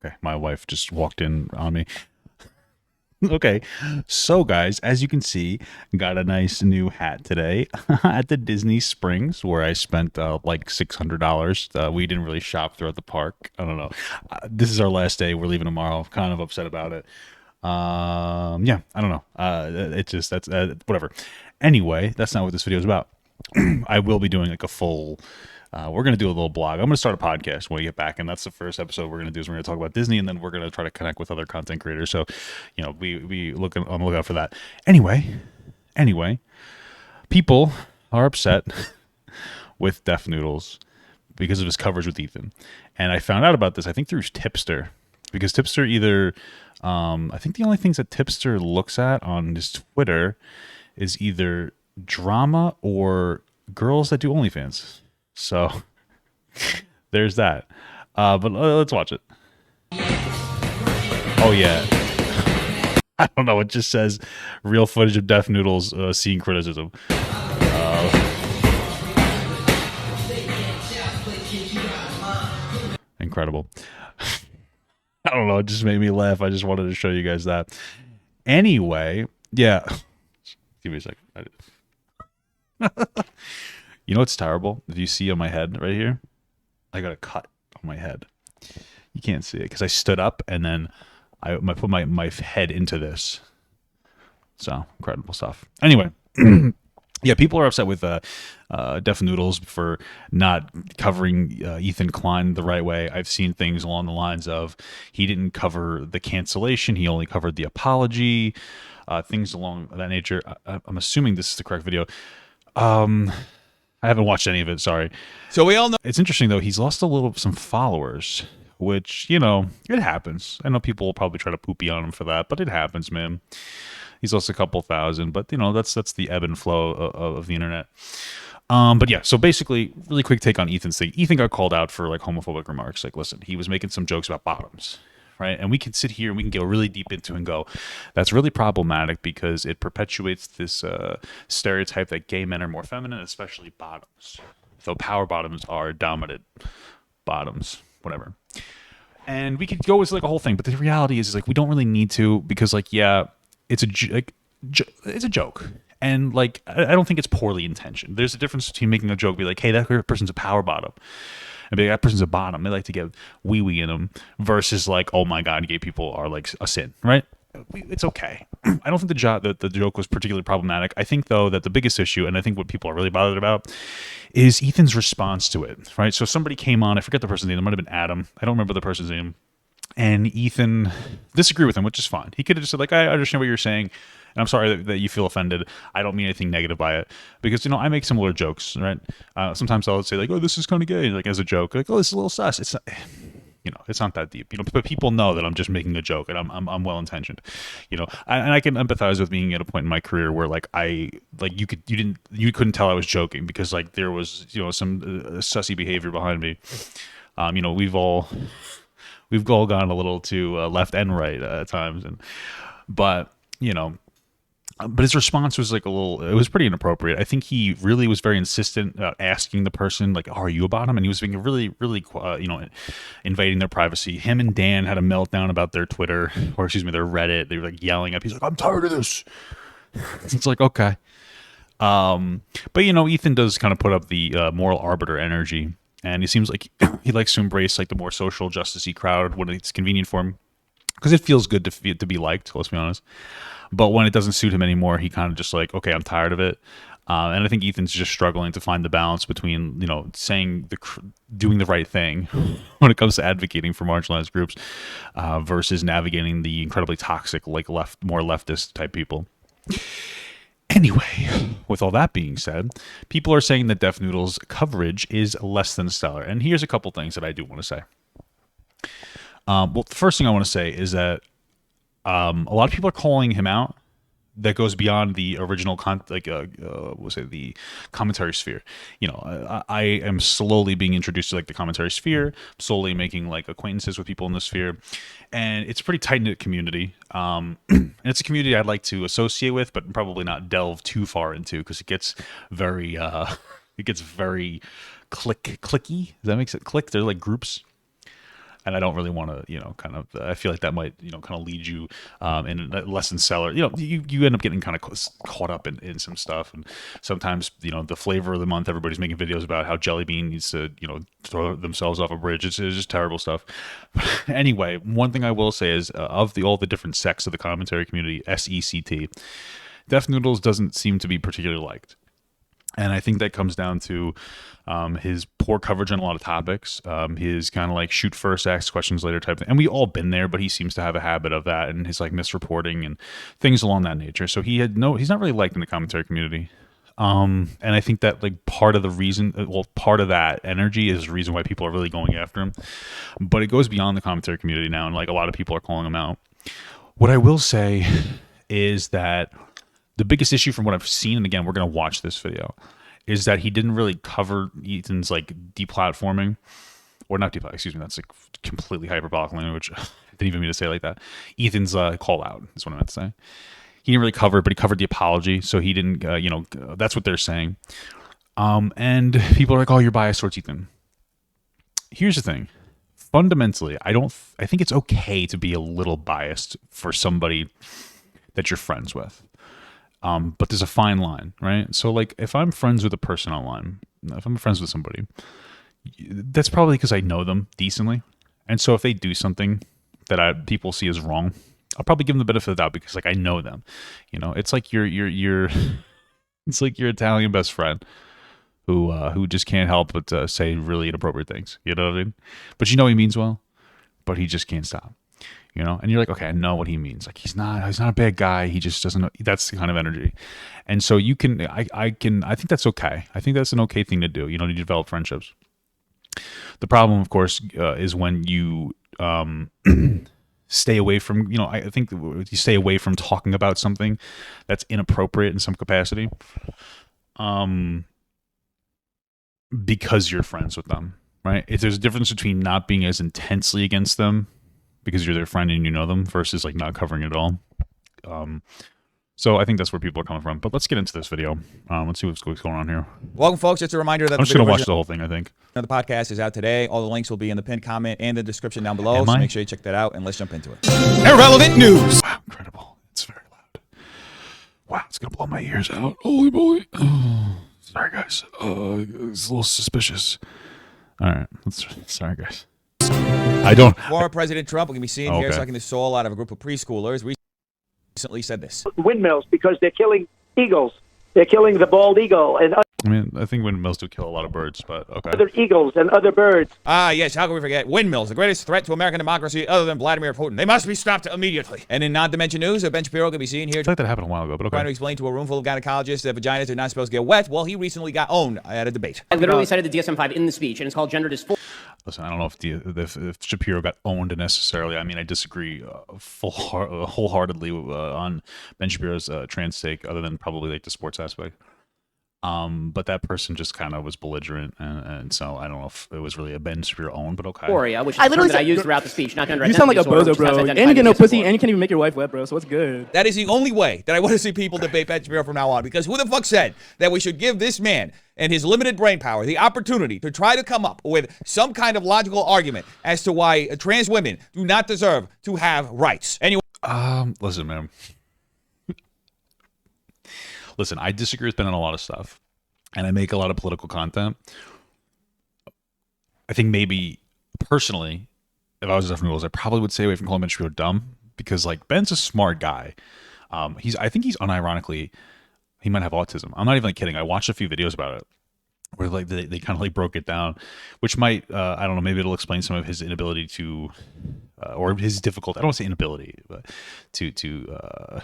Okay, my wife just walked in on me. Okay, so guys, as you can see, got a nice new hat today at the Disney Springs where I spent like $600. We didn't really shop throughout the park. I don't know. This is our last day. We're leaving tomorrow. Kind of upset about it. Yeah, I don't know. It just that's whatever. Anyway, that's not what this video is about. I will be doing like a full. We're gonna do a little blog. I'm gonna start a podcast when we get back, and that's the first episode we're gonna do. Is we're gonna talk about Disney, and then we're gonna try to connect with other content creators. So, we look on the lookout for that. Anyway, people are upset with Deaf Noodles because of his coverage with Ethan, and I found out about this. I think through Tipster, because Tipster either, I think the only things that Tipster looks at on his Twitter is either drama or girls that do OnlyFans. So there's that. But let's watch it. Oh yeah. I don't know. It just says real footage of Deaf Noodles seeing criticism. Incredible. I don't know. It just made me laugh. I just wanted to show you guys that. Anyway, yeah. Give me a second. You know what's terrible? If you see on my head right here, I got a cut on my head. You can't see it because I stood up and then I put my head into this. So incredible stuff. Anyway, yeah, people are upset with Deaf Noodles for not covering Ethan Klein the right way. I've seen things along the lines of he didn't cover the cancellation; he only covered the apology. Things along that nature. I'm assuming this is the correct video. I haven't watched any of it. Sorry. So we all know It's interesting though. He's lost some followers, which it happens. I know people will probably try to poopy on him for that, but it happens, man. He's lost a couple thousand, but that's the ebb and flow of the internet. But yeah, so basically, really quick take on Ethan's thing. Ethan got called out for like homophobic remarks. Like, listen, he was making some jokes about bottoms, right? And we can sit here and we can go really deep into and go, that's really problematic because it perpetuates this stereotype that gay men are more feminine, especially bottoms. So power bottoms are dominant bottoms, whatever. And we could go with like a whole thing, but the reality is like we don't really need to because like yeah, it's it's a joke. And like I don't think it's poorly intentioned. There's a difference between making a joke, be like, hey, that person's a power bottom, and be like, that person's a bottom. They like to get wee wee in them, versus like, oh my god, gay people are like a sin, right? It's okay. I don't think the joke was particularly problematic. I think though that the biggest issue, and I think what people are really bothered about, is Ethan's response to it. Right. So somebody came on. I forget the person's name. It might have been Adam. I don't remember the person's name. And Ethan disagreed with him, which is fine. He could have just said, like, I understand what you're saying, and I'm sorry that you feel offended. I don't mean anything negative by it. Because, I make similar jokes, right? Sometimes I'll say, like, oh, this is kind of gay, like, as a joke. Like, oh, this is a little sus. It's not, it's not that deep. But people know that I'm just making a joke, and I'm well-intentioned. And I can empathize with being at a point in my career where, like, you couldn't tell I was joking because, like, there was, some sussy behavior behind me. We've all gone a little too left and right at times, but his response was like it was pretty inappropriate. I think he really was very insistent about asking the person, like, "Are you a bottom?" And he was being really, really, invading their privacy. Him and Dan had a meltdown about their Twitter, or excuse me, their Reddit. They were like yelling up. He's like, "I'm tired of this." It's like, okay. But Ethan does kind of put up the moral arbiter energy. And he seems like he likes to embrace like the more social justice-y crowd when it's convenient for him, because it feels good to be liked. Let's be honest. But when it doesn't suit him anymore, he kind of just like, okay, I'm tired of it. And I think Ethan's just struggling to find the balance between doing the right thing when it comes to advocating for marginalized groups versus navigating the incredibly toxic more leftist type people. Anyway, with all that being said, people are saying that Deaf Noodle's coverage is less than stellar. And here's a couple things that I do want to say. Well, the first thing I want to say is that a lot of people are calling him out that goes beyond the original the commentary sphere. I am slowly being introduced to like the commentary sphere, slowly making like acquaintances with people in the sphere, and it's a pretty tight-knit community. And it's a community I'd like to associate with, but probably not delve too far into, because it gets very clicky. Does that make it click? They're like groups. And I don't really want to, kind of. I feel like that might, kind of lead you in a lesson seller. You end up getting kind of caught up in some stuff, and sometimes, the flavor of the month, everybody's making videos about how Jelly Bean needs to, throw themselves off a bridge. It's just terrible stuff. Anyway, one thing I will say is of all the different sects of the commentary community, SECT, Def Noodles doesn't seem to be particularly liked. And I think that comes down to his poor coverage on a lot of topics, his kind of like shoot first, ask questions later type thing. And we all been there, but he seems to have a habit of that, and his like misreporting and things along that nature. So he's not really liked in the commentary community. And I think that like part of that energy is the reason why people are really going after him. But it goes beyond the commentary community now, and like a lot of people are calling him out. What I will say is that the biggest issue from what I've seen, and again, we're going to watch this video, is that he didn't really cover Ethan's like deplatforming, or not deplatforming, excuse me, that's like completely hyperbolic language. I didn't even mean to say it like that. Ethan's call out is what I meant to say. He didn't really cover it, but he covered the apology, so he didn't, that's what they're saying. And people are like, oh, you're biased towards Ethan. Here's the thing. Fundamentally, I think it's okay to be a little biased for somebody that you're friends with. But there's a fine line, right? So like if I'm friends with a person online, if I'm friends with somebody, that's probably because I know them decently. And so if they do something that people see as wrong, I'll probably give them the benefit of the doubt because like I know them. It's like your it's like your Italian best friend who just can't help but say really inappropriate things. You know what I mean? But he means well, but he just can't stop. And you're like, okay, I know what he means. Like he's not a bad guy. He just doesn't know. That's the kind of energy. And so I think that's okay. I think that's an okay thing to do, to develop friendships. The problem, of course, is when you stay away from, I think you stay away from talking about something that's inappropriate in some capacity, because you're friends with them, right? If there's a difference between not being as intensely against them because you're their friend and you know them versus like not covering it at all. So I think that's where people are coming from. But let's get into this video. Let's see what's going on here. Welcome, folks. Just a reminder that I'm just going to watch the whole thing, I think. The podcast is out today. All the links will be in the pinned comment and the description down below. So make sure you check that out, and let's jump into it. Irrelevant news. Wow, incredible. It's very loud. Wow, it's going to blow my ears out. Holy moly. Oh, sorry, guys. It's a little suspicious. All right. Sorry, guys. I don't. Former President Trump, we're going to be seeing here sucking the soul out of a group of preschoolers. Recently said this. Windmills, because they're killing eagles. They're killing the bald eagle and I mean, I think windmills do kill a lot of birds, but okay. other eagles and other birds. Ah, yes. How can we forget? Windmills, the greatest threat to American democracy other than Vladimir Putin. They must be stopped immediately. And in non-dimension news, Ben Shapiro going to be seeing here. I feel like that happened a while ago, but okay. Trying to explain to a room full of gynecologists that vaginas are not supposed to get wet. Well, he recently got owned at a debate. I literally cited the DSM-5 in the speech, and it's called gender dysphoria. Listen, I don't know if Shapiro got owned necessarily. I mean, I disagree wholeheartedly on Ben Shapiro's trans take, other than probably like the sports aspect. But that person just kind of was belligerent, and so I don't know if it was really a Ben Shapiro own, but okay. Dysphoria, which is a term that I used throughout the speech, not gender You sound like a identity bozo, disorder, bro. which And has you get no identity pussy, disorder. and you can't even make your wife wet, bro. So what's good? That is the only way that I want to see people debate Ben Shapiro from now on, because who the fuck said that we should give this man and his limited brain power the opportunity to try to come up with some kind of logical argument as to why trans women do not deserve to have rights? Anyway, listen, man. Listen, I disagree with Ben on a lot of stuff, and I make a lot of political content. I think maybe personally, if I was Def Noodles, I probably would stay away from calling Ben Shapiro dumb, because like Ben's a smart guy. I think he's unironically, he might have autism. I'm not even like kidding. I watched a few videos about it where like they kind of like broke it down, which might I don't know, maybe it'll explain some of his inability to or his difficult, I don't want to say inability, but to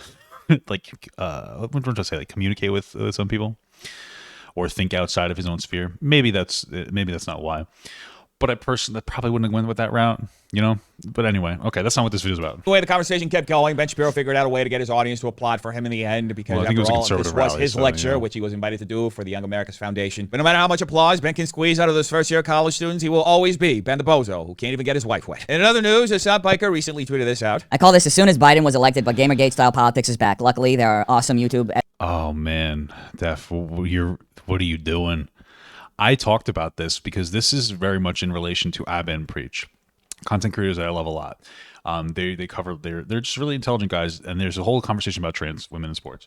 like what am I trying to say, like communicate with some people or think outside of his own sphere. Maybe that's not why. But I personally probably wouldn't have went with that route, you know? But anyway, okay, that's not what this video is about. The way the conversation kept going, Ben Shapiro figured out a way to get his audience to applaud for him in the end, because after all, this was his lecture, which he was invited to do for the Young America's Foundation. But no matter how much applause Ben can squeeze out of those first-year college students, he will always be Ben the Bozo, who can't even get his wife wet. In other news, Hasan Piker recently tweeted this out. I call this as soon as Biden was elected, but Gamergate-style politics is back. Luckily, there are awesome YouTube... Oh, man. Def, what are you doing? I talked about this because this is very much in relation to Abba and Preach. content creators that I love a lot. They cover they're just really intelligent guys, and there's a whole conversation about trans women in sports.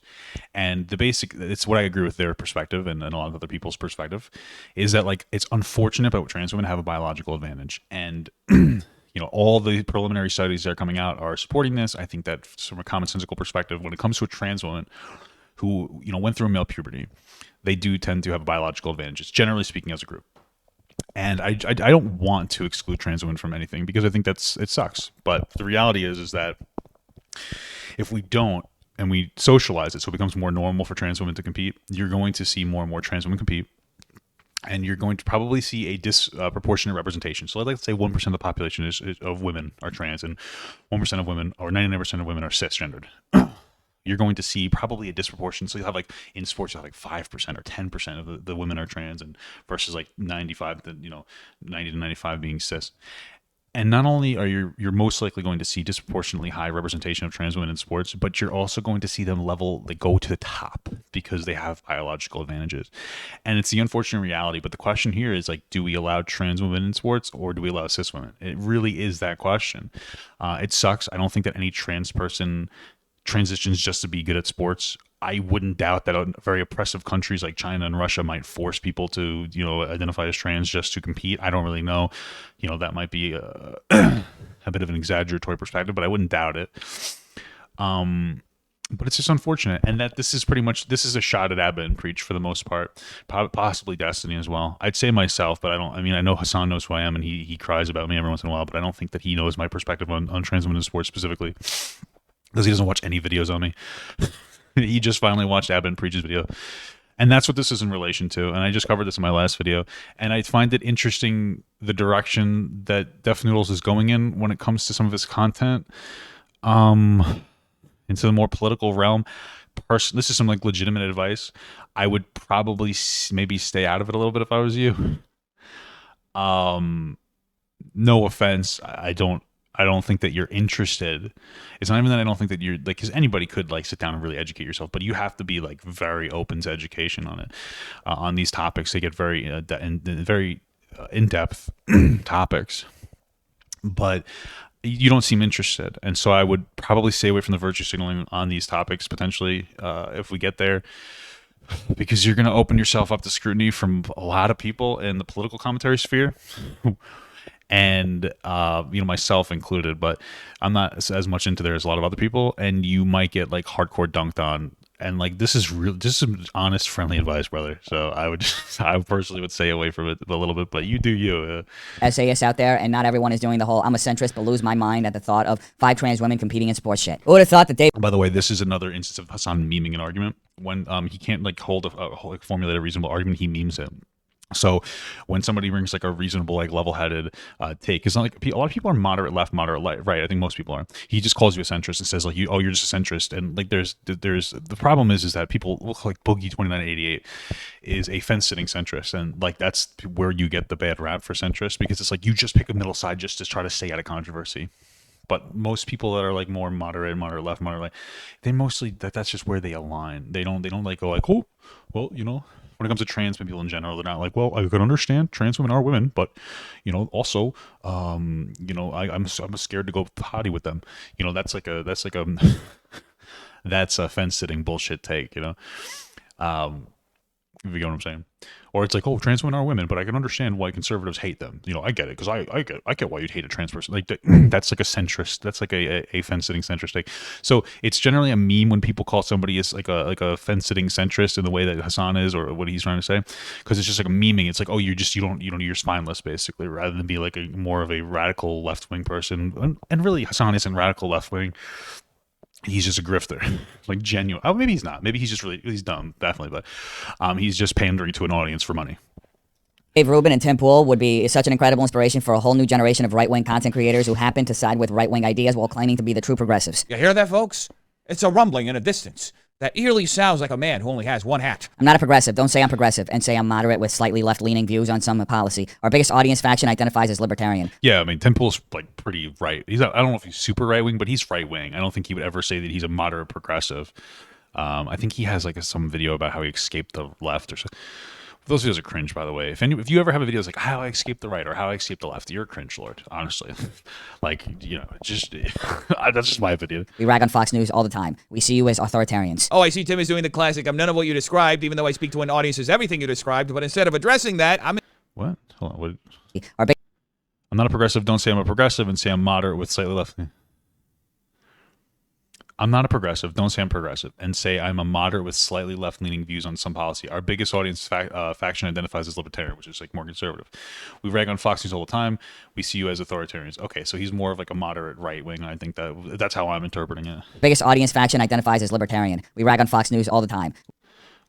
And it's what I agree with their perspective and a lot of other people's perspective is that like it's unfortunate, but trans women have a biological advantage. And all the preliminary studies that are coming out are supporting this. I think that from a commonsensical perspective, when it comes to a trans woman who went through male puberty, they do tend to have biological advantages, generally speaking, as a group. And I don't want to exclude trans women from anything because I think it sucks. But the reality is that if we don't and we socialize it so it becomes more normal for trans women to compete, you're going to see more and more trans women compete. And you're going to probably see a disproportionate representation. So let's say 1% of the population of women are trans and 1% of women or 99% of women are cisgendered. You're going to see probably a disproportion. So you'll have like in sports, you'll have like 5% or 10% of the women are trans, and versus like 95 to 90 to 95 being cis. And not only are you're most likely going to see disproportionately high representation of trans women in sports, but you're also going to see them go to the top because they have biological advantages. And it's the unfortunate reality. But the question here is like, do we allow trans women in sports or do we allow cis women? It really is that question. It sucks. I don't think that any trans person transitions just to be good at sports. I wouldn't doubt that very oppressive countries like China and Russia might force people to, identify as trans just to compete. I don't really know. That might be a bit of an exaggeratory perspective, but I wouldn't doubt it. But it's just unfortunate. And that this is a shot at Abba and Preach for the most part, possibly Destiny as well. I'd say myself, but I know Hasan knows who I am and he cries about me every once in a while, but I don't think that he knows my perspective on trans women in sports specifically, because he doesn't watch any videos on me. He just finally watched Abba and Preach's video. And that's what this is in relation to. And I just covered this in my last video. And I find it interesting the direction that Def Noodles is going in when it comes to some of his content. Into the more political realm. This is some like legitimate advice. I would probably maybe stay out of it a little bit if I was you. No offense. I don't think that you're interested. It's not even that I don't think that you're like, because anybody could like sit down and really educate yourself, but you have to be like very open to education on it, on these topics. They get very in-depth topics, but you don't seem interested. And so I would probably stay away from the virtue signaling on these topics potentially if we get there, because you're going to open yourself up to scrutiny from a lot of people in the political commentary sphere. And myself included, but I'm not as much into there as a lot of other people, and you might get like hardcore dunked on. And like this is some honest, friendly advice, brother. So I personally would stay away from it a little bit, but you do you. Essayists out there, and not everyone is doing the whole I'm a centrist but lose my mind at the thought of 5 trans women competing in sports shit. Who would have thought that they... By the way, this is another instance of Hasan memeing an argument. When he can't like formulate a reasonable argument, he memes it. So when somebody brings like a reasonable, like level-headed take, it's not like a lot of people are moderate left, moderate right. I think most people are. He just calls you a centrist and says like, you're just a centrist. And like there's the problem is that people look like Boogie 2988 is a fence-sitting centrist, and like that's where you get the bad rap for centrist, because it's like you just pick a middle side just to try to stay out of controversy. But most people that are like more moderate left, moderate right, they mostly that's just where they align. They don't like go like, oh, well, when it comes to trans people in general, they're not like, well, I could understand trans women are women, but also, I'm scared to go potty with them. That's a fence sitting bullshit take. If you get what I'm saying. Or it's like, oh, trans women are women, but I can understand why conservatives hate them. I get it, because I get why you'd hate a trans person. Like that's like a centrist. That's like a fence-sitting centrist take. So it's generally a meme when people call somebody is like a fence-sitting centrist in the way that Hasan is, or what he's trying to say, because it's just like a memeing. It's like, oh, you're spineless basically, rather than be like more of a radical left-wing person. And really, Hasan isn't radical left-wing. He's just a grifter, like genuine. Oh, maybe he's not. Maybe he's dumb, definitely. But he's just pandering to an audience for money. Dave Rubin and Tim Pool would be such an incredible inspiration for a whole new generation of right-wing content creators who happen to side with right-wing ideas while claiming to be the true progressives. You hear that, folks? It's a rumbling in a distance that eerily sounds like a man who only has one hat. I'm not a progressive. Don't say I'm progressive, and say I'm moderate with slightly left-leaning views on some policy. Our biggest audience faction identifies as libertarian. Yeah, I mean, Tim Pool's like pretty right. I don't know if he's super right-wing, but he's right-wing. I don't think he would ever say that he's a moderate progressive. I think he has like some video about how he escaped the left or something. Those videos are cringe, by the way. If you ever have a video like how I escaped the right or how I escaped the left, you're a cringe lord, honestly. Like, just that's just my opinion. We rag on Fox News all the time. We see you as authoritarians. Oh, I see Tim is doing the classic, I'm none of what you described, even though I speak to an audience as everything you described, but instead of addressing that, What? Hold on. What? Our I'm not a progressive. Don't say I'm a progressive and say I'm moderate with slightly left. I'm not a progressive. Don't say I'm progressive and say I'm a moderate with slightly left-leaning views on some policy. Our biggest audience faction identifies as libertarian, which is like more conservative. We rag on Fox News all the time. We see you as authoritarians. Okay, so he's more of like a moderate right-wing. I think that's how I'm interpreting it. Biggest audience faction identifies as libertarian. We rag on Fox News all the time.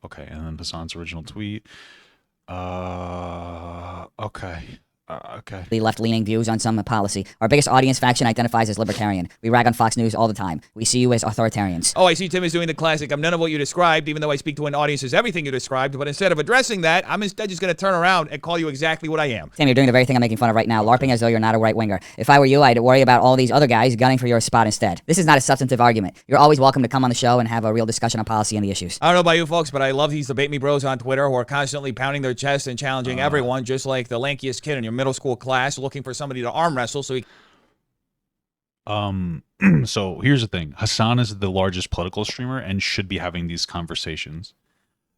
Okay, and then Hasan's original tweet. Okay. Okay. The left-leaning views on some policy. Our biggest audience faction identifies as libertarian. We rag on Fox News all the time. We see you as authoritarians. Oh, I see Tim is doing the classic, I'm none of what you described, even though I speak to an audience as everything you described, but instead of addressing that, I'm instead just going to turn around and call you exactly what I am. Tim, you're doing the very thing I'm making fun of right now, LARPing as though you're not a right-winger. If I were you, I'd worry about all these other guys gunning for your spot instead. This is not a substantive argument. You're always welcome to come on the show and have a real discussion on policy and the issues. I don't know about you folks, but I love these debate me bros on Twitter who are constantly pounding their chest and challenging everyone, just like the lankiest kid in your middle school class looking for somebody to arm wrestle so he... So here's the thing. Hasan is the largest political streamer and should be having these conversations.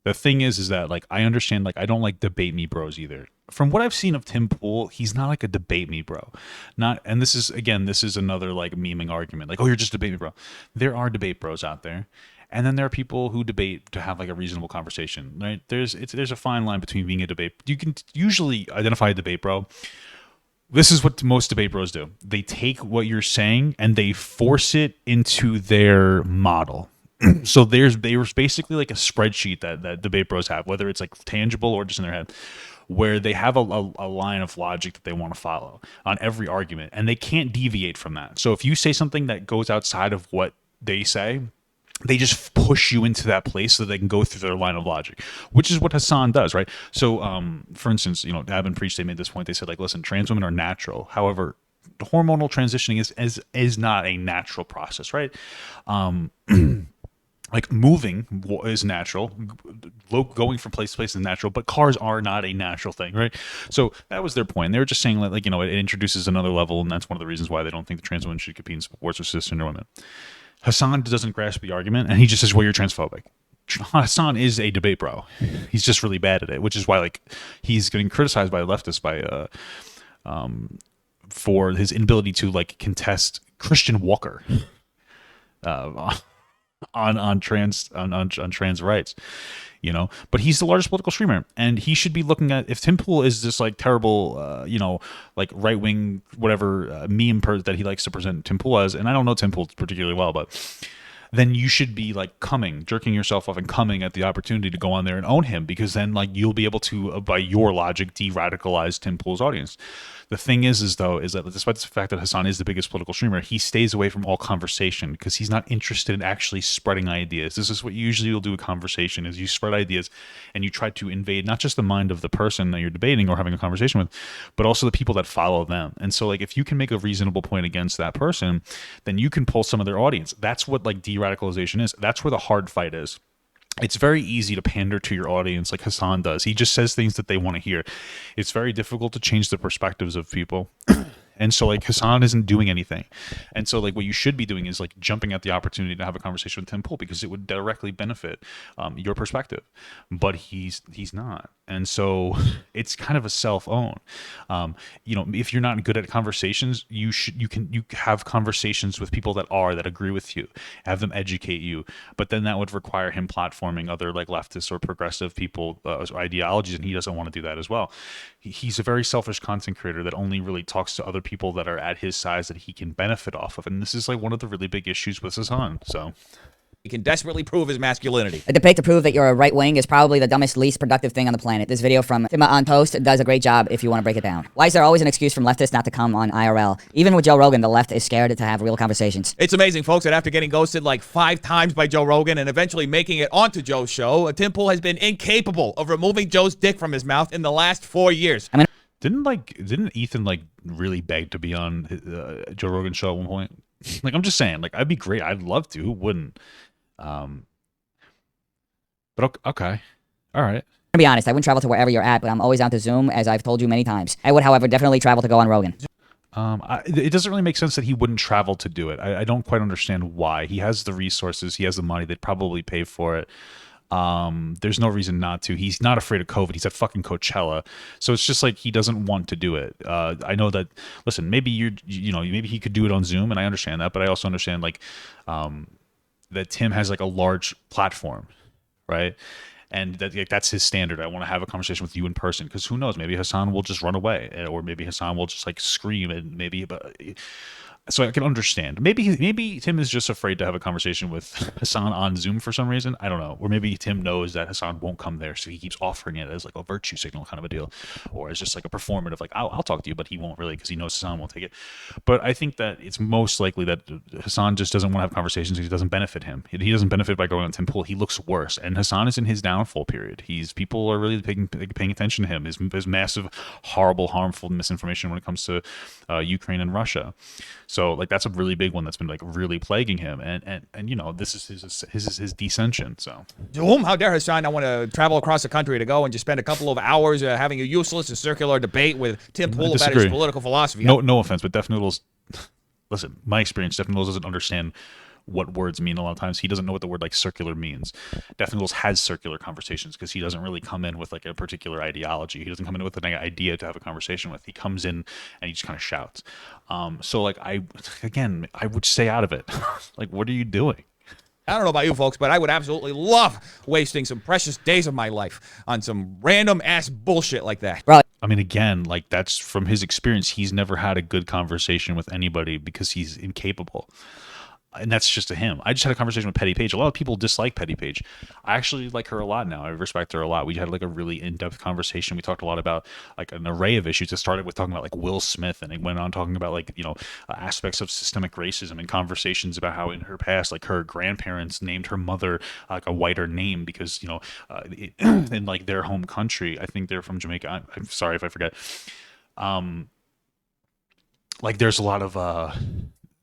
The thing is that, like, I understand, like, I don't like debate me bros either. From what I've seen of Tim Pool, he's not like a debate me bro. And this is another, like, memeing argument. Like, oh, you're just debate me bro. There are debate bros out there. And then there are people who debate to have like a reasonable conversation, right? There's a fine line between being a debate. You can usually identify a debate bro. This is what most debate bros do. They take what you're saying and they force it into their model. So there's basically like a spreadsheet that debate bros have, whether it's like tangible or just in their head, where they have a line of logic that they want to follow on every argument, and they can't deviate from that. So if you say something that goes outside of what they say, they just push you into that place so they can go through their line of logic, which is what Hasan does, right? So, for instance, Ab and Preach, they made this point. They said, like, listen, trans women are natural. However, hormonal transitioning is not a natural process, right? Like moving is natural, going from place to place is natural, but cars are not a natural thing, right? So that was their point. They were just saying, like, it introduces another level, and that's one of the reasons why they don't think the trans women should compete in sports with cisgender women. Hasan doesn't grasp the argument, and he just says, well, you're transphobic. Hasan is a debate bro. He's just really bad at it, which is why, like, he's getting criticized by leftists for his inability to, like, contest Christian Walker on trans rights. But he's the largest political streamer, and he should be looking at, if Tim Pool is this like terrible, like right wing whatever meme that he likes to present Tim Pool as, and I don't know Tim Pool particularly well, but then you should be like jerking yourself off and coming at the opportunity to go on there and own him, because then like you'll be able to, by your logic, de-radicalize Tim Pool's audience. The thing is that despite the fact that Hasan is the biggest political streamer, he stays away from all conversation because he's not interested in actually spreading ideas. This is what usually you'll do a conversation, is you spread ideas and you try to invade not just the mind of the person that you're debating or having a conversation with, but also the people that follow them. And so, like, if you can make a reasonable point against that person, then you can pull some of their audience. That's what, like, de-radicalization is. That's where the hard fight is. It's very easy to pander to your audience like Hasan does. He just says things that they want to hear. It's very difficult to change the perspectives of people. And so, like, Hasan isn't doing anything. And so, like, what you should be doing is, like, jumping at the opportunity to have a conversation with Tim Pool, because it would directly benefit your perspective. But he's not. And so it's kind of a self-own. If you're not good at conversations, you have conversations with people that agree with you, have them educate you. But then that would require him platforming other, like, leftist or progressive people ideologies, and he doesn't want to do that as well. He's a very selfish content creator that only really talks to other people that are at his size that he can benefit off of, and this is like one of the really big issues with Hasan. So he can desperately prove his masculinity. A debate to prove that you're a right wing is probably the dumbest, least productive thing on the planet. This video from Timma on Toast does a great job if you want to break it down. Why is there always an excuse from leftists not to come on IRL? Even with Joe Rogan, the left is scared to have real conversations. It's amazing, folks, that after getting ghosted like 5 times by Joe Rogan and eventually making it onto Joe's show, Tim Pool has been incapable of removing Joe's dick from his mouth in the last 4 years. Didn't Ethan like really beg to be on Joe Rogan's show at one point? Like, I'm just saying, like, I'd be great. I'd love to. Who wouldn't? But okay, all right. To be honest, I wouldn't travel to wherever you're at, but I'm always down to Zoom, as I've told you many times. I would, however, definitely travel to go on Rogan. It doesn't really make sense that he wouldn't travel to do it. I don't quite understand why. He has the resources. He has the money. They'd probably pay for it. There's no reason not to. He's not afraid of COVID. He's at fucking Coachella. So it's just like he doesn't want to do it. I know that, listen, maybe maybe he could do it on Zoom, and I understand that, but I also understand like that Tim has like a large platform, right? And that's his standard. I want to have a conversation with you in person, because who knows? Maybe Hasan will just run away, or maybe Hasan will just like scream, and maybe. So I can understand. Maybe Tim is just afraid to have a conversation with Hasan on Zoom for some reason. I don't know. Or maybe Tim knows that Hasan won't come there, so he keeps offering it as like a virtue signal kind of a deal, or as just like a performative, like I'll talk to you, but he won't really, because he knows Hasan won't take it. But I think that it's most likely that Hasan just doesn't want to have conversations because it doesn't benefit him. He doesn't benefit by going on Tim Pool. He looks worse, and Hasan is in his downfall period. People are really paying attention to him. His massive, horrible, harmful misinformation when it comes to Ukraine and Russia. So like that's a really big one that's been like really plaguing him, and this is his descension. So how dare Hasan? I want to travel across the country to go and just spend a couple of hours having a useless and circular debate with Tim Pool about his political philosophy. No offense, but Def Noodles. Listen, my experience, Def Noodles doesn't understand what words mean a lot of times. He doesn't know what the word like circular means. Def Noodles has circular conversations because he doesn't really come in with like a particular ideology. He doesn't come in with an idea to have a conversation with. He comes in and he just kind of shouts. So like I would stay out of it. Like, what are you doing? I don't know about you folks, but I would absolutely love wasting some precious days of my life on some random ass bullshit like that. Bro. I mean, again, like that's from his experience. He's never had a good conversation with anybody because he's incapable. And that's just to him. I just had a conversation with Petty Page. A lot of people dislike Petty Page. I actually like her a lot now. I respect her a lot. We had like a really in-depth conversation. We talked a lot about like an array of issues. It started with talking about like Will Smith, and it went on talking about like, aspects of systemic racism, and conversations about how in her past, like her grandparents named her mother like a whiter name because, in like their home country, I think they're from Jamaica. I'm sorry if I forget. Like there's a lot of,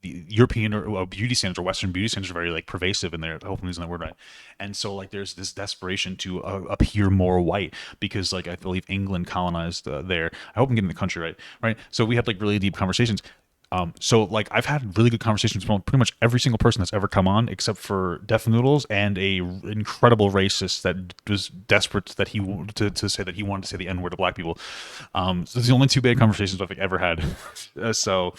the European or beauty standards or Western beauty standards are very like pervasive in there. I hope I'm using that word right. And so like there's this desperation to appear more white because like I believe England colonized there. I hope I'm getting the country right. So we had like really deep conversations. So like I've had really good conversations with pretty much every single person that's ever come on, except for Def Noodles and a incredible racist that was desperate that he to say that he wanted to say the N-word to black people. So it's the only two bad conversations I've ever had. So.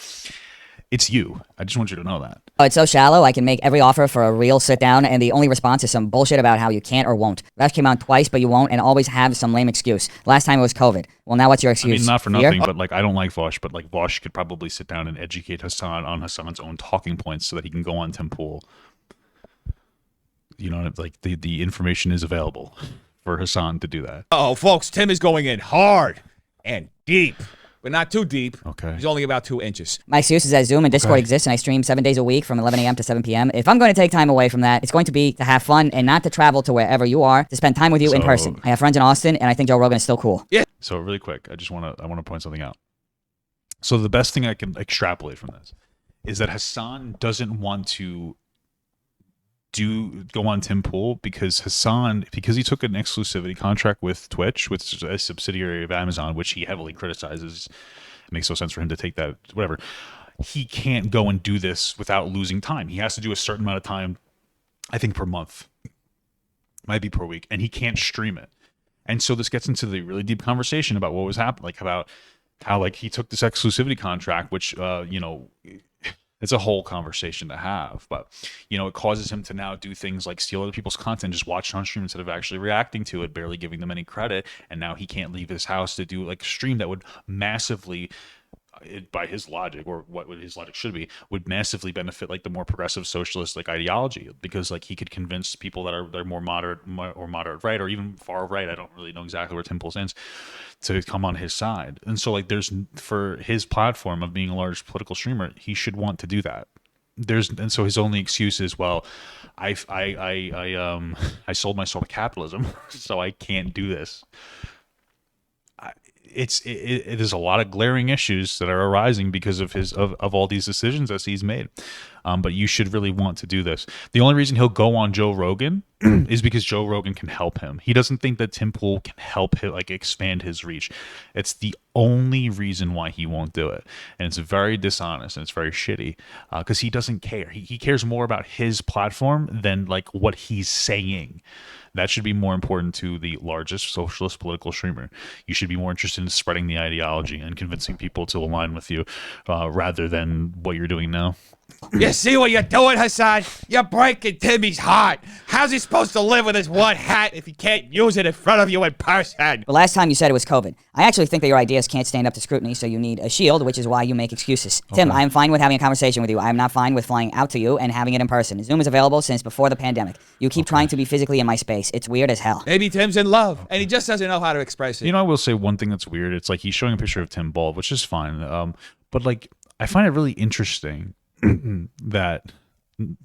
It's you. I just want you to know that. Oh, it's so shallow. I can make every offer for a real sit down, and the only response is some bullshit about how you can't or won't. That came out twice, but you won't, and always have some lame excuse. Last time it was COVID. Well, now what's your excuse? I mean, not for nothing, but like I don't like Vosh, but like Vosh could probably sit down and educate Hasan on Hasan's own talking points so that he can go on Tim Pool. Like the information is available for Hasan to do that. Oh, folks, Tim is going in hard and deep. But not too deep. Okay. He's only about 2 inches. My excuse is that Zoom and Discord exist, and I stream 7 days a week from 11 a.m. to 7 p.m. If I'm going to take time away from that, it's going to be to have fun and not to travel to wherever you are to spend time with you in person. I have friends in Austin, and I think Joe Rogan is still cool. Yeah. So really quick, I want to point something out. So the best thing I can extrapolate from this is that Hasan doesn't want to go on Tim Pool because he took an exclusivity contract with Twitch, which is a subsidiary of Amazon, which he heavily criticizes. It makes no sense for him to take that, whatever. He can't go and do this without losing time. He has to do a certain amount of time, I think per month, might be per week, and he can't stream it. And so this gets into the really deep conversation about what was happening, like about how like he took this exclusivity contract, which it's a whole conversation to have, but it causes him to now do things like steal other people's content, just watch it on stream instead of actually reacting to it, barely giving them any credit. And now he can't leave his house to do like a stream that would massively, by his logic, or what his logic should be, would massively benefit like the more progressive socialist like ideology, because like he could convince people that they're more moderate or moderate right, or even far right. I don't really know exactly where Tim Pool stands, to come on his side. And so like there's, for his platform of being a large political streamer, he should want to do that. And so his only excuse is, well, I sold my soul to capitalism, so I can't do this. it is a lot of glaring issues that are arising because of of all these decisions that he's made. But you should really want to do this. The only reason he'll go on Joe Rogan is because Joe Rogan can help him. He doesn't think that Tim Pool can help him, like, expand his reach. It's the only reason why he won't do it. And it's very dishonest and it's very shitty because he doesn't care. He cares more about his platform than, like, what he's saying. That should be more important to the largest socialist political streamer. You should be more interested in spreading the ideology and convincing people to align with you rather than what you're doing now. You see what you're doing, Hasan? You're breaking Timmy's heart. How's he supposed to live with his one hat if he can't use it in front of you in person? The last time you said it was COVID. I actually think that your ideas can't stand up to scrutiny, so you need a shield, which is why you make excuses. Okay. Tim, I am fine with having a conversation with you. I am not fine with flying out to you and having it in person. Zoom is available since before the pandemic. You keep trying to be physically in my space. It's weird as hell. Maybe Tim's in love, and he just doesn't know how to express it. You know, I will say one thing that's weird. It's like he's showing a picture of Tim bald, which is fine. But, like, I find it really interesting that,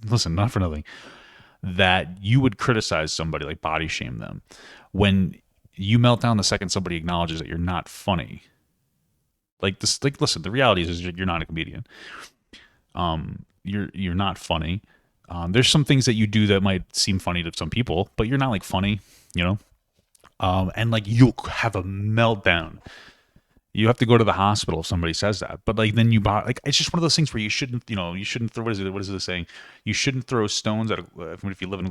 listen, not for nothing, that you would criticize somebody, like body shame them, when you melt down the second somebody acknowledges that you're not funny. Like this, like, listen, the reality is you're not a comedian. You're not funny. There's some things that you do that might seem funny to some people, but you're not, like, funny, you know? And, like, you'll have a meltdown. You have to go to the hospital if somebody says that. But, like, then like, it's just one of those things where you shouldn't throw, what is the saying? You shouldn't throw stones at if you live in a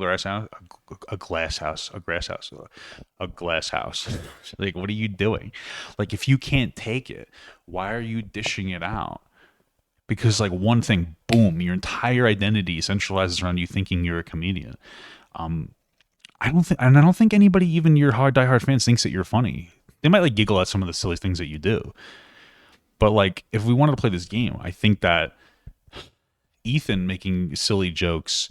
glass house. Like, what are you doing? Like, if you can't take it, why are you dishing it out? Because, like, one thing, boom, your entire identity centralizes around you thinking you're a comedian. I don't think anybody, even your diehard fans, thinks that you're funny. They might, like, giggle at some of the silly things that you do. But, like, if we wanted to play this game, I think that Ethan making silly jokes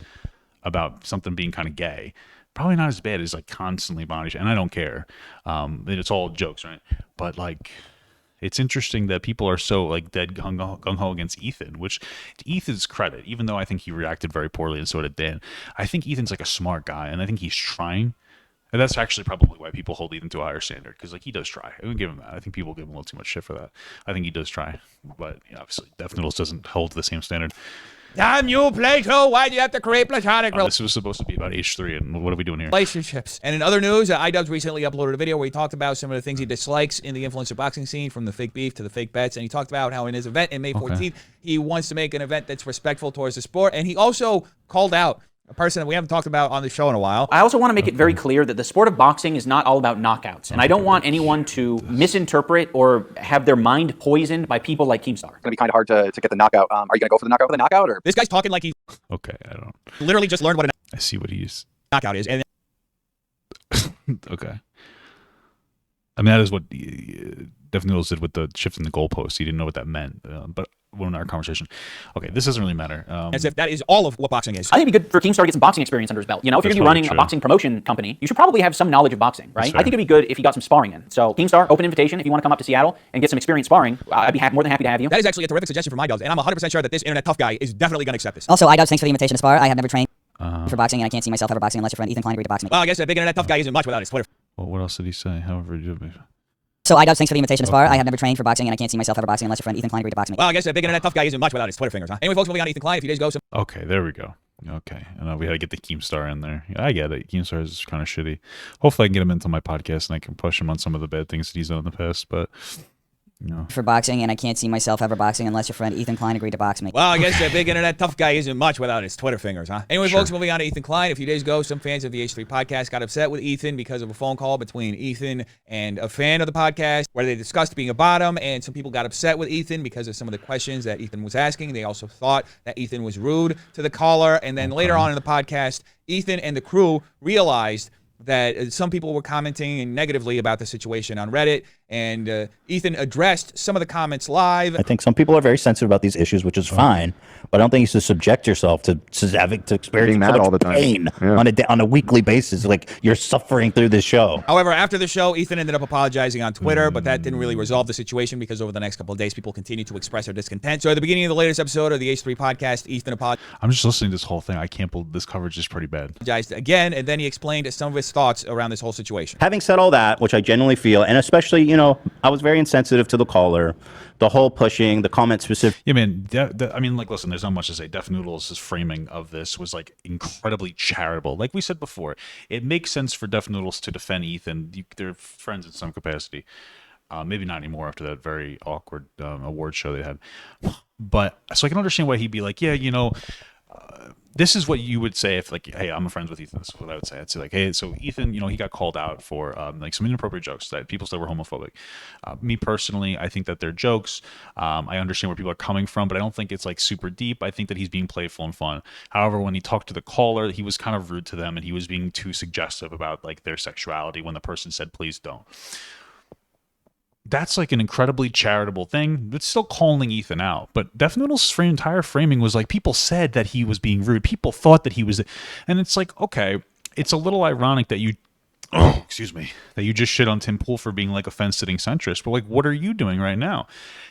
about something being kind of gay, probably not as bad as, like, constantly body shaming. And I don't care. It's all jokes, right? But, like, it's interesting that people are so, like, dead gung-ho against Ethan, which, to Ethan's credit, even though I think he reacted very poorly and so did Dan, I think Ethan's, like, a smart guy, and I think he's trying. And that's actually probably why people hold Ethan to a higher standard, because, like, he does try. I would give him that. I think people give him a little too much shit for that. I think he does try, but, you know, obviously, Death Noodles doesn't hold to the same standard. Damn you, Plato! Why'd you have to create platonic This was supposed to be about H3, and what are we doing here? relationships? And in other news, iDubbbz recently uploaded a video where he talked about some of the things he dislikes in the influencer boxing scene, from the fake beef to the fake bets, and he talked about how in his event in May 14th, he wants to make an event that's respectful towards the sport, and he also called out a person that we haven't talked about on the show in a while. I also want to make it very clear that the sport of boxing is not all about knockouts. And I don't want anyone to misinterpret or have their mind poisoned by people like Keemstar. It's going to be kind of hard to get the knockout. Are you going to go for the knockout? Or? This guy's talking like he's... Okay, I don't... literally just learned what I see what he's... knockout is. And okay. I mean, that is what Death Noodles did with the shift in the goalpost. He didn't know what that meant. But we're in our conversation. Okay, this doesn't really matter. As if that is all of what boxing is. I think it'd be good for Keemstar to get some boxing experience under his belt. You know, if you're going to be running a boxing promotion company, you should probably have some knowledge of boxing, right? I think it'd be good if he got some sparring in. So, Keemstar, open invitation. If you want to come up to Seattle and get some experience sparring, I'd be more than happy to have you. That is actually a terrific suggestion from iDubbbz, and I'm 100% sure that this internet tough guy is definitely going to accept this. Also, iDubbbz, thanks for the invitation to spar. I have never trained for boxing, and I can't see myself ever boxing unless your friend Ethan Klein agreed to box me. Well, I guess a big internet tough guy isn't much without his Twitter. Well, what else did he say? However, So, iDubbbz, thanks for the invitation to spar. I have never trained for boxing, and I can't see myself ever boxing unless your friend Ethan Klein agreed to box me. Well, I guess a big internet tough guy isn't much without his Twitter fingers, huh? Anyway, folks, moving on to Ethan Klein. If you guys go some... Okay, there we go. Okay, I know we had to get the Keemstar in there. I get it. Keemstar is kind of shitty. Hopefully I can get him into my podcast and I can push him on some of the bad things that he's done in the past, but... No. For boxing, and I can't see myself ever boxing unless your friend Ethan Klein agreed to box me. Well, I guess a big internet tough guy isn't much without his Twitter fingers, huh? Anyway, folks, moving on to Ethan Klein. A few days ago, some fans of the H3 podcast got upset with Ethan because of a phone call between Ethan and a fan of the podcast where they discussed being a bottom, and some people got upset with Ethan because of some of the questions that Ethan was asking. They also thought that Ethan was rude to the caller, and then later on in the podcast, Ethan and the crew realized that some people were commenting negatively about the situation on Reddit, and Ethan addressed some of the comments live. I think some people are very sensitive about these issues, which is fine, but I don't think you should subject yourself to experiencing mad all the time. Pain on a weekly basis. Like, you're suffering through this show. However, after the show, Ethan ended up apologizing on Twitter, but that didn't really resolve the situation because over the next couple of days, people continued to express their discontent. So at the beginning of the latest episode of the H3 podcast, Ethan apologized. I'm just listening to this whole thing. I can't believe this coverage is pretty bad. Again, and then he explained some of his thoughts around this whole situation. Having said all that, which I genuinely feel, and especially, I was very insensitive to the caller, the whole pushing, the comment specific. Yeah, man. I mean, like, listen, there's not much to say. Def Noodles' framing of this was like incredibly charitable. Like we said before, it makes sense for Def Noodles to defend Ethan. They're friends in some capacity. Maybe not anymore after that very awkward award show they had. But so I can understand why he'd be like, yeah, this is what you would say if, like, hey, I'm friends with Ethan. This is what I would say. I'd say, like, hey, so Ethan, he got called out for like some inappropriate jokes that people said were homophobic. Me personally, I think that they're jokes. I understand where people are coming from, but I don't think it's like super deep. I think that he's being playful and fun. However, when he talked to the caller, he was kind of rude to them, and he was being too suggestive about like their sexuality when the person said, please don't. That's like an incredibly charitable thing. It's still calling Ethan out. But Def Noodle's entire framing was like, people said that he was being rude. People thought that he was. And it's like, okay, it's a little ironic that you, that you just shit on Tim Pool for being like a fence-sitting centrist. But like, what are you doing right now?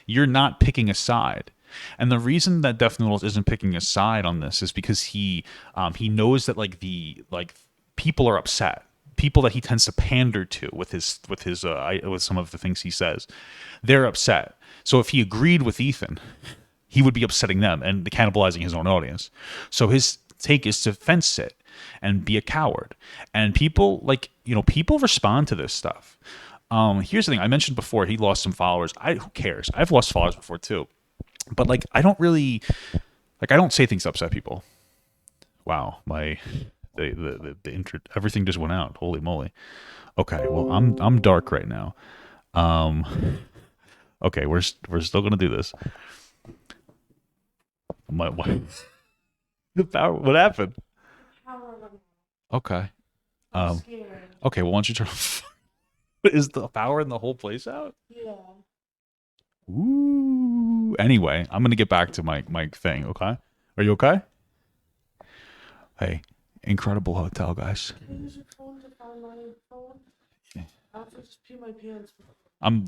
You're not picking a side. And the reason that Def Noodles isn't picking a side on this is because he knows that like people are upset. People that he tends to pander to with some of the things he says, they're upset. So if he agreed with Ethan, he would be upsetting them and cannibalizing his own audience. So his take is to fence sit and be a coward. And people people respond to this stuff. Here's the thing. I mentioned before he lost some followers. Who cares? I've lost followers before too. But like, I don't say things to upset people. Wow, everything just went out. Holy moly. Okay, well, I'm dark right now. Okay, we're still gonna do this. The power. What happened? Okay. Okay. Well, why don't you turn off? Is the power in the whole place out? Yeah. Ooh. Anyway, I'm gonna get back to my thing. Okay. Are you okay? Hey. Incredible hotel, guys. Can you use your phone to find my phone? Yeah. I have to just pee my pants. I'm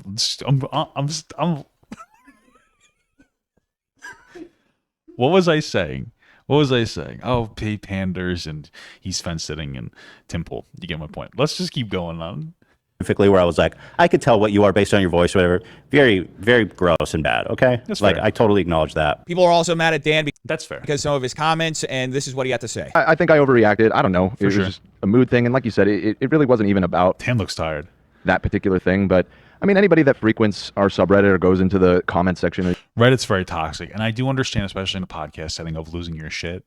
What was I saying? Oh, pay panders and he's fence sitting and Temple. You get my point. Let's just keep going on. Specifically, where I was like, I could tell what you are based on your voice, or whatever. Very, very gross and bad. Okay, that's like fair. I totally acknowledge that. People are also mad at Dan. That's fair because some of his comments, and this is what he had to say. I think I overreacted. I don't know. It was just a mood thing, and like you said, it really wasn't even about. Dan looks tired. That particular thing, but I mean, anybody that frequents our subreddit or goes into the comment section. Reddit's very toxic, and I do understand, especially in a podcast setting, of losing your shit.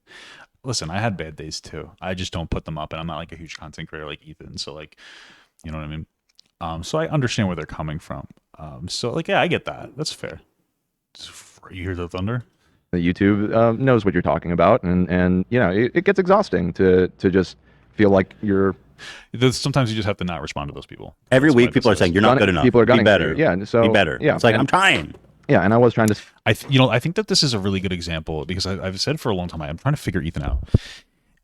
Listen, I had bad days too. I just don't put them up, and I'm not like a huge content creator like Ethan, so like, you know what I mean. So I understand where they're coming from. So like, yeah, I get that. That's fair. You hear the thunder? The YouTube knows what you're talking about, and it gets exhausting to just feel like you're. Sometimes you just have to not respond to those people. Every week, people are saying you're not good enough. People are be better. Yeah, so be better. Yeah, it's like I'm trying. Yeah, and I was trying to. I think that this is a really good example because I've said for a long time I'm trying to figure Ethan out.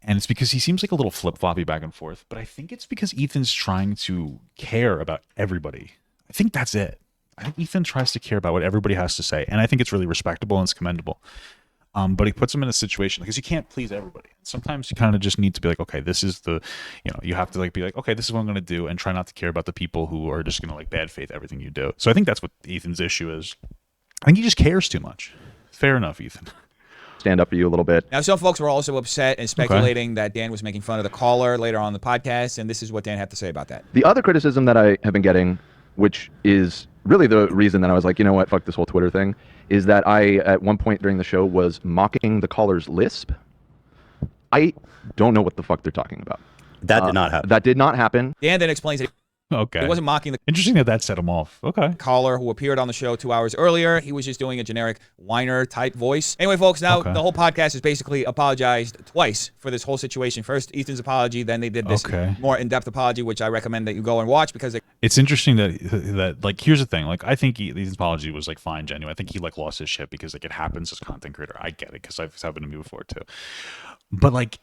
And it's because he seems like a little flip-floppy back and forth. But I think it's because Ethan's trying to care about everybody. I think that's it. I think Ethan tries to care about what everybody has to say. And I think it's really respectable and it's commendable. But he puts him in a situation because you can't please everybody. Sometimes you kind of just need to be like, okay, this is the, you have to like be like, okay, this is what I'm going to do, and try not to care about the people who are just going to like bad faith everything you do. So I think that's what Ethan's issue is. I think he just cares too much. Fair enough, Ethan. Stand up for you a little bit. Now, some folks were also upset and speculating that Dan was making fun of the caller later on in the podcast, and this is what Dan had to say about that. The other criticism that I have been getting, which is really the reason that I was like, you know what, fuck this whole Twitter thing, is that I, at one point during the show, was mocking the caller's lisp. I don't know what the fuck they're talking about. That did not happen. That did not happen. Dan then explains it. Okay. He wasn't mocking the Interesting that set him off. Okay. caller who appeared on the show 2 hours earlier. He was just doing a generic whiner type voice. Anyway, folks, now the whole podcast has basically apologized twice for this whole situation. First, Ethan's apology, then they did this more in-depth apology, which I recommend that you go and watch because it's interesting that like, here's the thing. Like, I think Ethan's apology was like fine, genuine. I think he like lost his shit because like it happens as a content creator. I get it because it's happened to me before too. But like,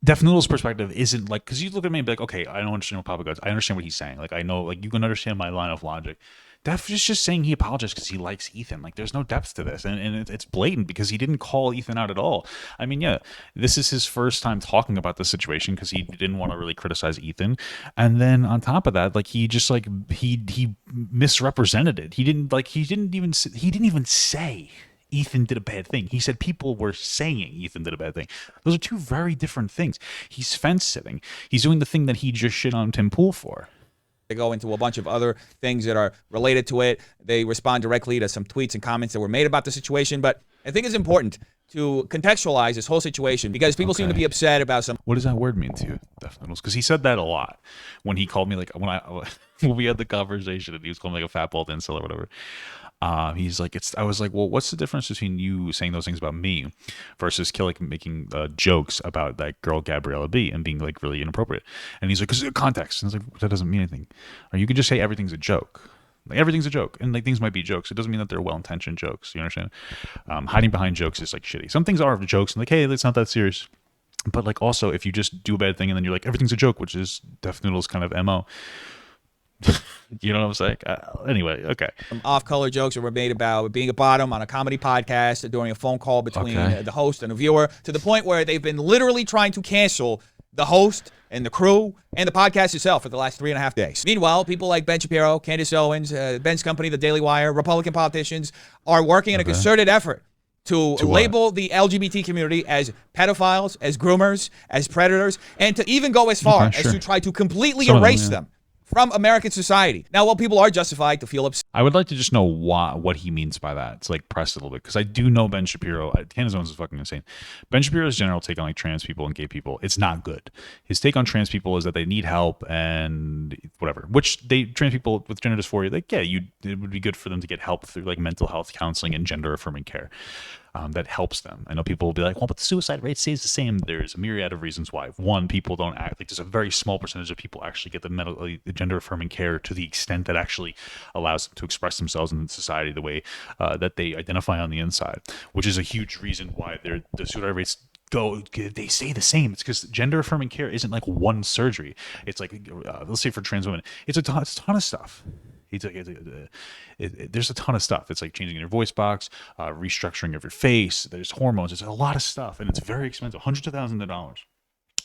Def Noodle's perspective isn't like, because you look at me and be like, okay, I don't understand what Papa Guts. I understand what he's saying. Like, I know, like, you can understand my line of logic. Def is just saying he apologized because he likes Ethan. Like, there's no depth to this, and it's blatant because he didn't call Ethan out at all. I mean, yeah, this is his first time talking about the situation because he didn't want to really criticize Ethan, and then on top of that, like he just like he misrepresented it. He didn't even say Ethan did a bad thing. He said people were saying Ethan did a bad thing. Those are two very different things. He's fence sitting. He's doing the thing that he just shit on Tim Pool for. They go into a bunch of other things that are related to it. They respond directly to some tweets and comments that were made about the situation. But I think it's important to contextualize this whole situation because people seem to be upset about some. What does that word mean to you, Def Noodles? Because he said that a lot when he called me, like when we had the conversation and he was calling me like a fat bald incel or whatever. He's like, I was like, well, what's the difference between you saying those things about me versus Killick making jokes about that girl Gabriella B and being like really inappropriate? And he's like, because of context. And I was like, that doesn't mean anything. Or you could just say everything's a joke. Like, everything's a joke, and like things might be jokes. It doesn't mean that they're well-intentioned jokes. You understand? Hiding behind jokes is like shitty. Some things are jokes, and like, hey, it's not that serious. But like, also, if you just do a bad thing and then you're like, everything's a joke, which is Def Noodles kind of MO. You know what I'm saying? Anyway, okay. Some off-color jokes that were made about being a bottom on a comedy podcast during a phone call between the host and a viewer, to the point where they've been literally trying to cancel the host and the crew and the podcast itself for the last 3.5 days. Meanwhile, people like Ben Shapiro, Candace Owens, Ben's company, The Daily Wire, Republican politicians are working in a concerted effort to label the LGBT community as pedophiles, as groomers, as predators, and to even go as far as to try to completely erase them from American society. Now, while people are justified to feel upset, I would like to just know what he means by that. It's like press a little bit, because I do know Ben Shapiro. Candace Owens is fucking insane. Ben Shapiro's general take on like trans people and gay people, it's not good. His take on trans people is that they need help and whatever. Which trans people with gender dysphoria, like it would be good for them to get help through like mental health counseling and gender affirming care. That helps them. I know people will be like, well, but the suicide rate stays the same. There's a myriad of reasons why. One, people don't act like there's a very small percentage of people actually get the gender affirming care to the extent that actually allows them to express themselves in society the way that they identify on the inside, which is a huge reason why the suicide rates they stay the same. It's because gender affirming care isn't like one surgery. It's like, let's say for trans women, it's a ton of stuff. There's a ton of stuff. It's like changing your voice box, restructuring of your face. There's hormones. There's a lot of stuff, and it's very expensive, hundreds of thousands of dollars.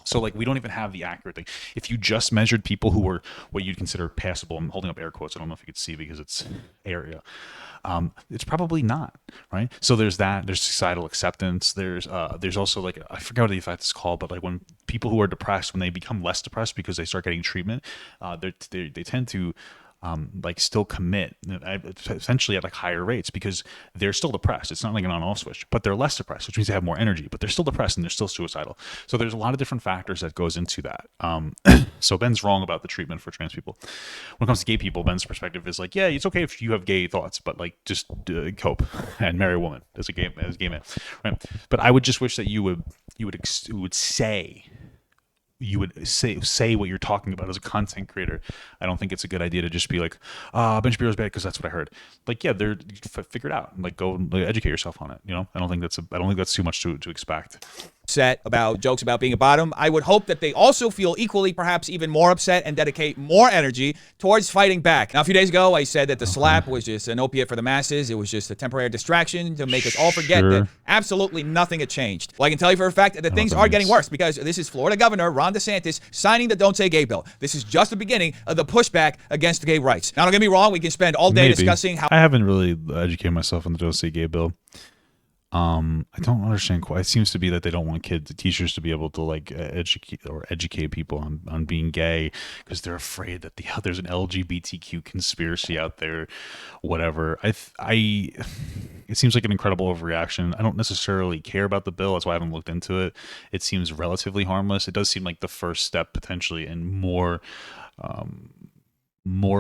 So like we don't even have the accurate thing. If you just measured people who were what you'd consider passable, I'm holding up air quotes. I don't know if you could see because it's area. It's probably not, right? So there's that. There's societal acceptance. There's also like, I forget what the effect is called, but like when people who are depressed, when they become less depressed because they start getting treatment, they tend to like still commit essentially at like higher rates because they're still depressed. It's not like an on-off switch, but they're less depressed, which means they have more energy, but they're still depressed and they're still suicidal. So there's a lot of different factors that goes into that. So Ben's wrong about the treatment for trans people. When it comes to gay people, Ben's perspective is like, yeah, it's okay if you have gay thoughts, but like just cope and marry a woman as a gay man, right? But I would just wish that you would say what you're talking about as a content creator. I don't think it's a good idea to just be like, Ben Shapiro's bad because that's what I heard. Like, yeah, figure it out and like go educate yourself on it. You know, I don't think that's too much to expect. Upset about jokes about being a bottom. I would hope that they also feel equally, perhaps even more upset and dedicate more energy towards fighting back. Now, a few days ago, I said that the slap was just an opiate for the masses. It was just a temporary distraction to make us all forget that absolutely nothing had changed. Well, I can tell you for a fact that things are getting worse because this is Florida Governor Ron DeSantis signing the Don't Say Gay bill. This is just the beginning of the pushback against gay rights. Now, don't get me wrong, we can spend all day discussing how— I haven't really educated myself on the Don't Say Gay bill. I don't understand quite. It seems to be that they don't want teachers to be able to like educate people on being gay because they're afraid that there's an LGBTQ conspiracy out there, whatever. It seems like an incredible overreaction. I don't necessarily care about the bill. That's why I haven't looked into it. It seems relatively harmless. It does seem like the first step potentially in more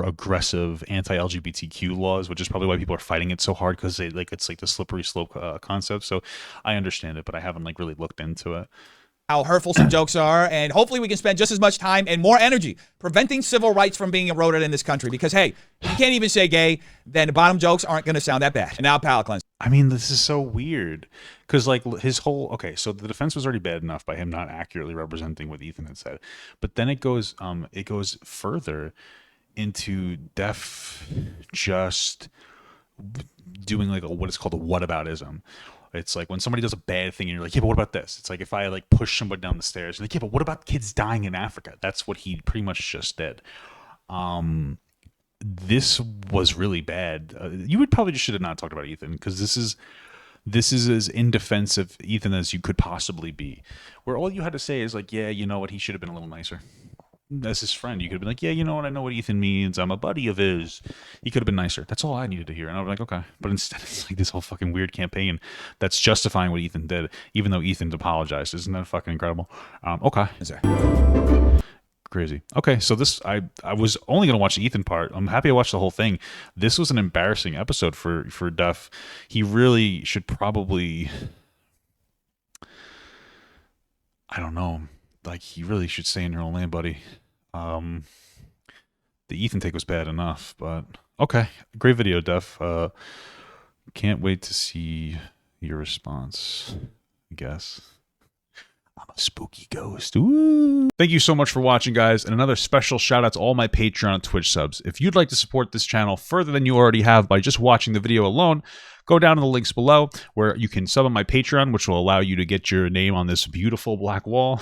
aggressive anti-LGBTQ laws, which is probably why people are fighting it so hard because it's like the slippery slope concept. So I understand it, but I haven't like really looked into it. How hurtful some jokes are, and hopefully we can spend just as much time and more energy preventing civil rights from being eroded in this country. Because hey, if you can't even say gay, then the bottom jokes aren't going to sound that bad. And now palate cleanse. I mean, this is so weird because like his whole so the defense was already bad enough by him not accurately representing what Ethan had said, but then it goes further into Def just doing like what is called a whataboutism. It's like when somebody does a bad thing and you're like, yeah, but what about this? It's like if I like push somebody down the stairs, you're like, yeah, but what about kids dying in Africa? That's what he pretty much just did. This was really bad. You would probably just should have not talked about Ethan, because this is as in defense of Ethan as you could possibly be, where all you had to say is like, yeah, you know what, he should have been a little nicer. As his friend, you could have been like, yeah, you know what, I know what Ethan means, I'm a buddy of his. He could have been nicer. That's all I needed to hear. And I was like, okay. But instead, it's like this whole fucking weird campaign that's justifying what Ethan did, even though Ethan apologized. Isn't that fucking incredible? Okay. Crazy. Okay, so this I was only gonna watch the Ethan part. I'm happy I watched the whole thing. This was an embarrassing episode for Duff. He really should probably, I don't know, like he really should stay in your own lane, buddy. The Ethan take was bad enough, but okay, great video, Duff. Can't wait to see your response, I guess. I'm a spooky ghost. Ooh. Thank you so much for watching, guys. And another special shout out to all my Patreon and Twitch subs. If you'd like to support this channel further than you already have by just watching the video alone, go down to the links below where you can sub on my Patreon, which will allow you to get your name on this beautiful black wall.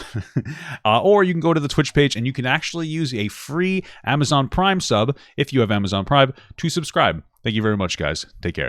Or you can go to the Twitch page and you can actually use a free Amazon Prime sub, if you have Amazon Prime, to subscribe. Thank you very much, guys. Take care.